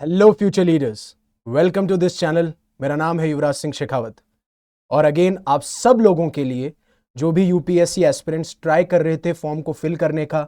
Hello future leaders, welcome to this channel. मेरा नाम है युवराज सिंह शेखावत और अगेन आप सब लोगों के लिए जो भी यूपीएससी एस्पिरेंट्स ट्राई कर रहे थे फॉर्म को फिल करने का,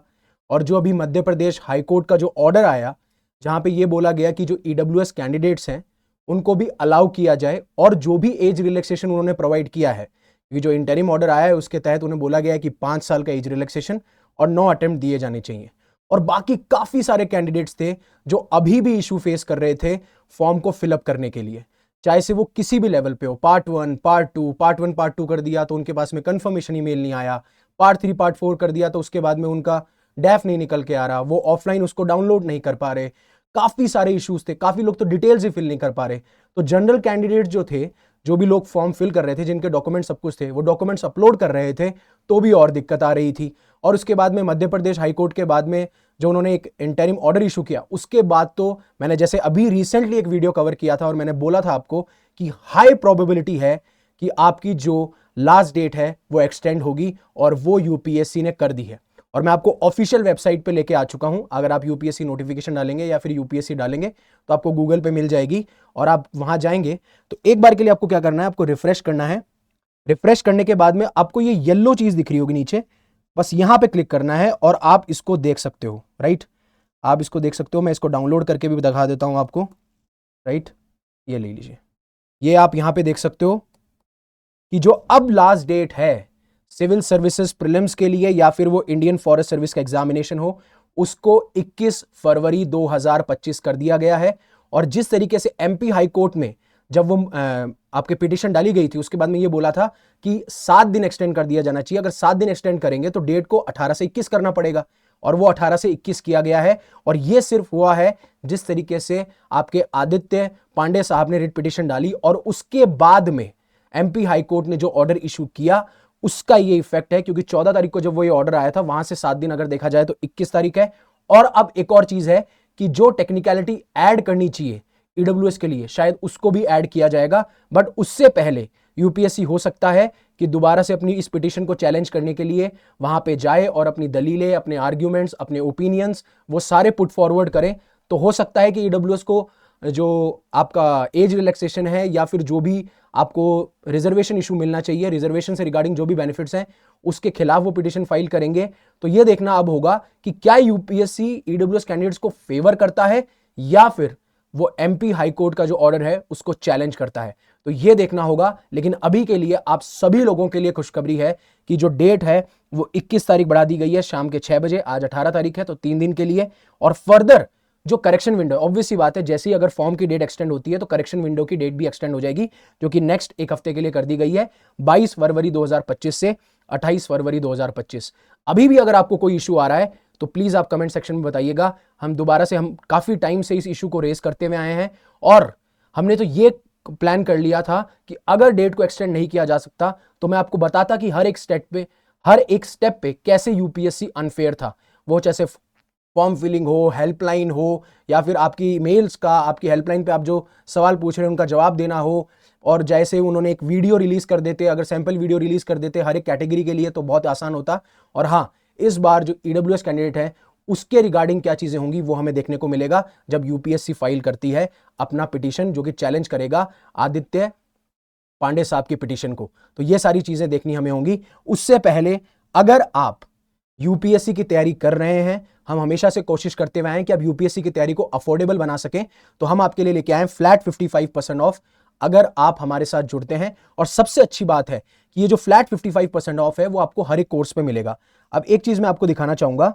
और जो अभी मध्य प्रदेश हाई कोर्ट का जो ऑर्डर आया जहां पे ये बोला गया कि जो ईडब्ल्यूएस कैंडिडेट्स हैं उनको भी अलाउ किया जाए, और जो भी एज रिलैक्सेशन उन्होंने प्रोवाइड किया है, ये जो इंटरिम ऑर्डर आया है उसके तहत उन्हें बोला गया है कि 5 साल का एज रिलैक्सेशन और 9 अटेम्प्ट दिए जाने चाहिए। और बाकी काफी सारे कैंडिडेट्स थे जो अभी भी इशू फेस कर रहे थे फॉर्म को फिलअप करने के लिए, चाहे से वो किसी भी लेवल पे हो। पार्ट 1 पार्ट 2, पार्ट 1 पार्ट 2 कर दिया तो उनके पास में कंफर्मेशन ईमेल नहीं आया, पार्ट 3 पार्ट 4 कर दिया तो उसके बाद में उनका डैफ नहीं निकल के आ रहा, वो ऑफलाइन उसको डाउनलोड नहीं कर पा रहे। काफी सारे इश्यूज थे, काफी लोग तो डिटेल्स ही फिल नहीं कर पा रहे। तो जनरल कैंडिडेट जो थे, जो भी लोग फॉर्म फिल कर रहे थे, जिनके डॉक्यूमेंट सब कुछ थे, वो डॉक्यूमेंट्स अपलोड कर रहे थे तो भी और दिक्कत आ रही थी। और उसके बाद में मध्य प्रदेश हाईकोर्ट के बाद में जो उन्होंने एक इंटरिम ऑर्डर इशू किया, उसके बाद तो मैंने जैसे अभी रिसेंटली एक वीडियो कवर किया था और मैंने बोला था आपको कि हाई प्रोबेबिलिटी है कि आपकी जो लास्ट डेट है वो एक्सटेंड होगी, और वो यूपीएससी ने कर दी है। और मैं आपको ऑफिशियल वेबसाइट पे लेके आ चुका हूं। अगर आप यूपीएससी नोटिफिकेशन डालेंगे या फिर यूपीएससी डालेंगे तो आपको गूगल पे मिल जाएगी, और आप वहां जाएंगे तो एक बार के लिए आपको क्या करना है, आपको रिफ्रेश करना है। रिफ्रेश करने के बाद में आपको ये येलो चीज दिख रही होगी नीचे, बस यहां पे क्लिक करना है और आप इसको देख सकते हो। राइट, आप इसको देख सकते हो। मैं इसको डाउनलोड करके भी दिखा देता हूं आपको। राइट, ये ले लीजिए। ये आप यहां पे देख सकते हो कि जो अब लास्ट डेट है सिविल सर्विसेज प्रीलिम्स के लिए या फिर वो इंडियन फॉरेस्ट सर्विस का एग्जामिनेशन हो, उसको 21 फरवरी 2025 कर दिया गया है। और जिस तरीके से एमपी हाई कोर्ट में जब वो आपके पिटीशन डाली गई थी, उसके बाद में ये बोला था कि 7 दिन एक्सटेंड कर दिया जाना चाहिए। अगर 7 दिन एक्सटेंड करेंगे तो डेट को 18 से 21 करना पड़ेगा, और वो 18 से 21 किया गया है। और ये सिर्फ हुआ है जिस तरीके से आपके आदित्य पांडे साहब ने रिट पिटीशन डाली, और उसके बाद में एमपी हाई कोर्ट ने जो ऑर्डर इशू किया उसका ये इफेक्ट है। क्योंकि 14 तारीख को जब वो ये ऑर्डर आया था, वहां से 7 दिन अगर देखा जाए तो 21 तारीख है। और अब एक और चीज है कि जो टेक्निकलिटी ऐड करनी चाहिए ईडब्ल्यूएस के लिए, शायद उसको भी ऐड किया जाएगा। बट उससे पहले यूपीएससी हो सकता है कि दोबारा से अपनी इस पिटीशन को चैलेंज करने के लिए वहां पे जाए और अपनी दलीलें, अपने आर्ग्यूमेंट्स, अपने ओपिनियंस वो सारे पुट फॉरवर्ड करें। तो हो सकता है कि ईडब्ल्यूएस को जो आपका एज रिलैक्सेशन है या फिर जो भी आपको रिजर्वेशन इशू मिलना चाहिए, रिजर्वेशन से रिगार्डिंग जो भी बेनिफिट्स हैं, उसके खिलाफ वो पिटीशन फाइल करेंगे। तो ये देखना अब होगा कि क्या यूपीएससी ईडब्ल्यूएस कैंडिडेट्स को फेवर करता है या फिर वो एमपी हाई कोर्ट का जो ऑर्डर है उसको चैलेंज करता है। तो ये देखना होगा। लेकिन अभी के लिए आप सभी लोगों के लिए खुशखबरी है कि जो डेट है वो 21 तारीख बढ़ा दी गई है शाम के 6 बजे। आज 18 तारीख है, तो 3 दिन के लिए। और फर्दर जो करेक्शन विंडो, ऑब्वियस सी बात है, जैसे ही अगर फॉर्म की डेट एक्सटेंड होती है तो करेक्शन विंडो की डेट भी एक्सटेंड हो जाएगी, जो कि नेक्स्ट एक हफ्ते के लिए कर दी गई है, 22 फरवरी 2025 से 28 फरवरी 2025। अभी भी अगर आपको कोई इशू आ रहा है तो प्लीज आप कमेंट सेक्शन में बताइएगा। हम दोबारा से, हम काफी टाइम से इस इशू को रेस करते हुए आए हैं, और हमने तो ये प्लान कर लिया था कि अगर डेट को एक्सटेंड नहीं किया जा सकता तो मैं आपको बताता कि हर एक स्टेप पे कैसे यूपीएससी अनफेयर था। वो जैसे फॉर्म फिलिंग हो, हेल्पलाइन हो, या फिर आपकी मेल्स का, आपकी हेल्पलाइन पे आप जो सवाल पूछ रहे हैं उनका जवाब देना हो। और जैसे उन्होंने एक वीडियो रिलीज कर देते, अगर सैंपल वीडियो रिलीज कर देते हर एक कैटेगरी के लिए तो बहुत आसान होता। और हाँ, इस बार जो ईडब्ल्यूएस कैंडिडेट है उसके रिगार्डिंग क्या चीजें होंगी वो हमें देखने को मिलेगा जब यूपीएससी फाइल करती है अपना पिटीशन, जो कि चैलेंज करेगा आदित्य पांडे साहब की पिटीशन को। तो ये सारी चीजें देखनी हमें होंगी। उससे पहले अगर आप यूपीएससी की तैयारी कर रहे हैं, हम हमेशा से कोशिश करते हुए हैं कि आप यूपीएससी की तैयारी को अफोर्डेबल बना सकें, तो हम आपके लिए लेके आए फ्लैट 55% ऑफ अगर आप हमारे साथ जुड़ते हैं। और सबसे अच्छी बात है कि ये जो फ्लैट 55% ऑफ है वो आपको हर एक कोर्स पे मिलेगा। अब एक चीज मैं आपको दिखाना चाहूंगा,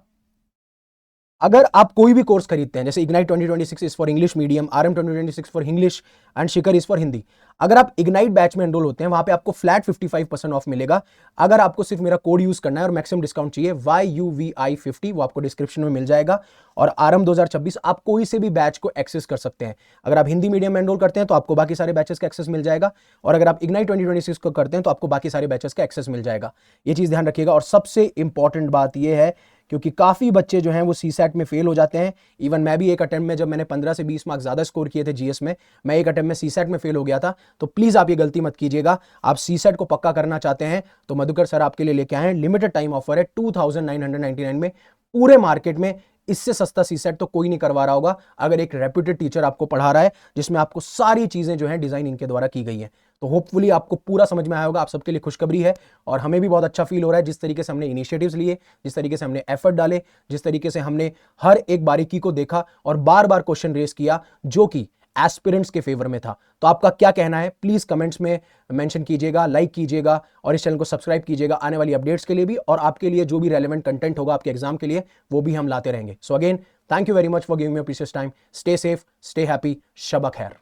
अगर आप कोई भी कोर्स खरीदते हैं, जैसे ignite 2026 is for English medium, RM 2026 for English and Shikhar is for Hindi, अगर आप इग्नाइट बैच में एनरोल होते हैं वहां पे आपको फ्लैट 55% ऑफ मिलेगा। अगर आपको सिर्फ मेरा कोड यूज करना है और मैक्सिमम डिस्काउंट चाहिए YUVI50, वो आपको डिस्क्रिप्शन में मिल जाएगा। और आरएम 2026 आप कोई से भी बैच को एक्सेस कर सकते हैं। अगर आप हिंदी मीडियम में एनरोल करते हैं तो आपको बाकी सारे बैचेस का एक्सेस मिल जाएगा, और अगर आप इग्नाइट 2026 को करते हैं तो आपको बाकी सारे बैचेस का एक्सेस मिल जाएगा। ये चीज ध्यान रखिएगा। और सबसे इंपॉर्टेंट बात यह है, क्योंकि काफी बच्चे जो हैं वो सीसैट में फेल हो जाते हैं। इवन मैं भी एक अटेम्प्ट में, जब मैंने 15 से 20 मार्क्स ज्यादा स्कोर किए थे जीएस में, मैं एक अटेम्प्ट में सीसैट में फेल हो गया था। तो प्लीज आप ये गलती मत कीजिएगा। आप सीसैट को पक्का करना चाहते हैं तो मधुकर सर आपके लिए लेके आए हैं लिमिटेड टाइम ऑफर है 2999 में। पूरे मार्केट में इससे सस्ता सीसेट तो कोई नहीं करवा रहा होगा अगर एक रेप्यूटेड टीचर आपको पढ़ा रहा है, जिसमें आपको सारी चीजें जो है डिजाइन इनके द्वारा की गई है। तो होपफुली आपको पूरा समझ में आया होगा। आप सबके लिए खुशखबरी है और हमें भी बहुत अच्छा फील हो रहा है जिस तरीके से हमने इनिशिएटिव्स लिए, जिस तरीके से हमने एफर्ट डाले, जिस तरीके से हमने हर एक बारीकी को देखा और बार बार क्वेश्चन रेस किया जो कि एस्पिरेंट्स के फेवर में था। तो आपका क्या कहना है प्लीज कमेंट्स में मेंशन कीजिएगा, लाइक कीजिएगा और इस चैनल को सब्सक्राइब कीजिएगा आने वाली अपडेट्स के लिए भी, और आपके लिए जो भी रेलेवेंट कंटेंट होगा आपके एग्जाम के लिए वो भी हम लाते रहेंगे। So again thank you very much for giving me your precious time. Stay safe, stay happy, शब खैर।